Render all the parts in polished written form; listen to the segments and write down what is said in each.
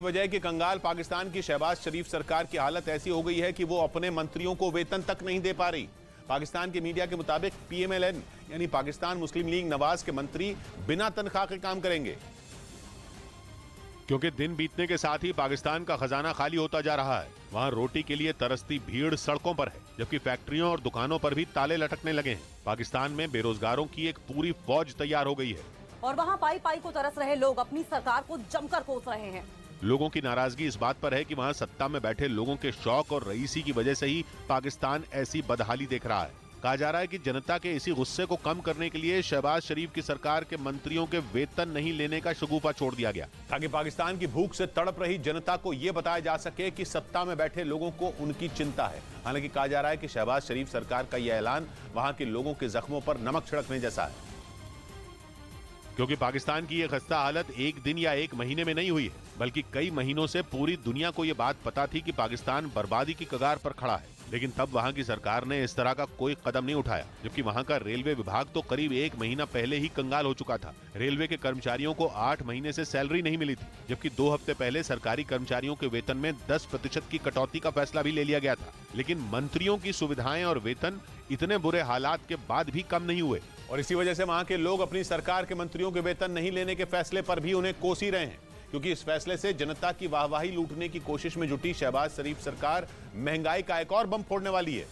वजह कि कंगाल पाकिस्तान की शहबाज शरीफ सरकार की हालत ऐसी हो गई है कि वो अपने मंत्रियों को वेतन तक नहीं दे पा रही। पाकिस्तान के मीडिया के मुताबिक पीएमएलएन यानी पाकिस्तान मुस्लिम लीग नवाज के मंत्री बिना तनख्वाह के काम करेंगे, क्योंकि दिन बीतने के साथ ही पाकिस्तान का खजाना खाली होता जा रहा है। वहाँ रोटी के लिए तरसती भीड़ सड़कों पर है, जबकि फैक्ट्रियों और दुकानों पर भी ताले लटकने लगे हैं। पाकिस्तान में बेरोजगारों की एक पूरी फौज तैयार हो गई है और वहाँ पाई पाई को तरस रहे लोग अपनी सरकार को जमकर कोस रहे हैं। लोगों की नाराजगी इस बात पर है कि वहाँ सत्ता में बैठे लोगों के शौक और रईसी की वजह से ही पाकिस्तान ऐसी बदहाली देख रहा है। कहा जा रहा है कि जनता के इसी गुस्से को कम करने के लिए शहबाज शरीफ की सरकार के मंत्रियों के वेतन नहीं लेने का शगुफा छोड़ दिया गया, ताकि पाकिस्तान की भूख से तड़प रही जनता को यह बताया जा सके कि सत्ता में बैठे लोगों को उनकी चिंता है। हालांकि कहा जा रहा है कि शहबाज शरीफ सरकार का यह ऐलान वहां के लोगों के जख्मों पर नमक छिड़कने जैसा है, क्योंकि पाकिस्तान की यह खस्ता हालत एक दिन या एक महीने में नहीं हुई है, बल्कि कई महीनों से पूरी दुनिया को यह बात पता थी कि पाकिस्तान बर्बादी की कगार पर खड़ा है। लेकिन तब वहां की सरकार ने इस तरह का कोई कदम नहीं उठाया, जबकि वहां का रेलवे विभाग तो करीब एक महीना पहले ही कंगाल हो चुका था। रेलवे के कर्मचारियों को 8 महीने से सैलरी नहीं मिली थी, जबकि 2 हफ्ते पहले सरकारी कर्मचारियों के वेतन में 10% की कटौती का फैसला भी ले लिया गया था। लेकिन मंत्रियों की सुविधाएं और वेतन इतने बुरे हालात के बाद भी कम नहीं हुए, और इसी वजह से वहां के लोग अपनी सरकार के मंत्रियों के वेतन नहीं लेने के फैसले पर भी उन्हें कोस ही रहे हैं, क्योंकि इस फैसले से जनता की वाहवाही लूटने की कोशिश में जुटी शहबाज शरीफ सरकार महंगाई का एक और बम फोड़ने वाली है।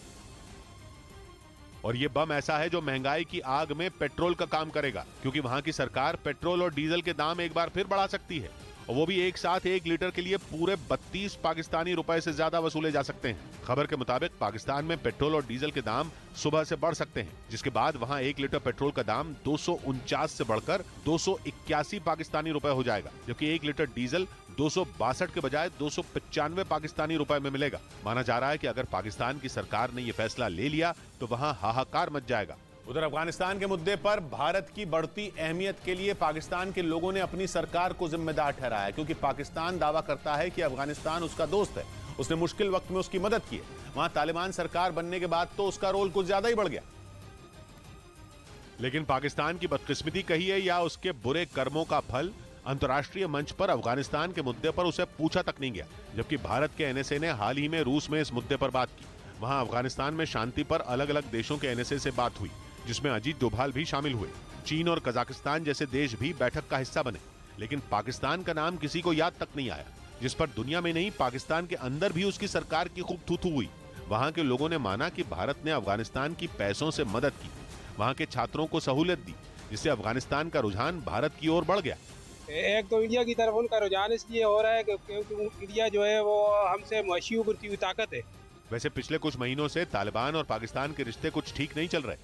और यह बम ऐसा है जो महंगाई की आग में पेट्रोल का काम करेगा, क्योंकि वहां की सरकार पेट्रोल और डीजल के दाम एक बार फिर बढ़ा सकती है, और वो भी एक साथ 1 लीटर के लिए पूरे 32 पाकिस्तानी रुपए से ज्यादा वसूले जा सकते हैं। खबर के मुताबिक पाकिस्तान में पेट्रोल और डीजल के दाम सुबह से बढ़ सकते हैं, जिसके बाद वहां 1 लीटर पेट्रोल का दाम 249 से बढ़कर 281 पाकिस्तानी रुपए हो जाएगा, जबकि 1 लीटर डीजल 262 के बजाय 295 पाकिस्तानी रुपए में मिलेगा। माना जा रहा है कि अगर पाकिस्तान की सरकार ने यह फैसला ले लिया तो वहां हाहाकार मच जाएगा। उधर अफगानिस्तान के मुद्दे पर भारत की बढ़ती अहमियत के लिए पाकिस्तान के लोगों ने अपनी सरकार को जिम्मेदार ठहराया, क्योंकि पाकिस्तान दावा करता है कि अफगानिस्तान उसका दोस्त है, उसने मुश्किल वक्त में उसकी मदद की है। वहां तालिबान सरकार बनने के बाद तो उसका रोल कुछ ज्यादा ही बढ़ गया। लेकिन पाकिस्तान की बदकिस्मती कही है या उसके बुरे कर्मों का फल, अंतर्राष्ट्रीय मंच पर अफगानिस्तान के मुद्दे पर उसे पूछा तक नहीं गया, जबकि भारत के एनएसए ने हाल ही में रूस में इस मुद्दे पर बात की। वहां अफगानिस्तान में शांति पर अलग अलग देशों के एनएसए से बात हुई, जिसमें अजीत डोभाल भी शामिल हुए। चीन और कजाकिस्तान जैसे देश भी बैठक का हिस्सा बने, लेकिन पाकिस्तान का नाम किसी को याद तक नहीं आया, जिस पर दुनिया में नहीं पाकिस्तान के अंदर भी उसकी सरकार की खूब थू-थू हुई। वहां के लोगों ने माना कि भारत ने अफगानिस्तान की पैसों से मदद की, वहां के छात्रों को सहूलियत दी, जिससे अफगानिस्तान का रुझान भारत की ओर बढ़ गया। एक तो इंडिया की तरफ उनका रुझान इसलिए हो रहा है क्योंकि इंडिया जो है वो हमसे मुआशी उभरती हुई ताकत है। वैसे पिछले कुछ महीनों से तालिबान और पाकिस्तान के रिश्ते कुछ ठीक नहीं चल रहे।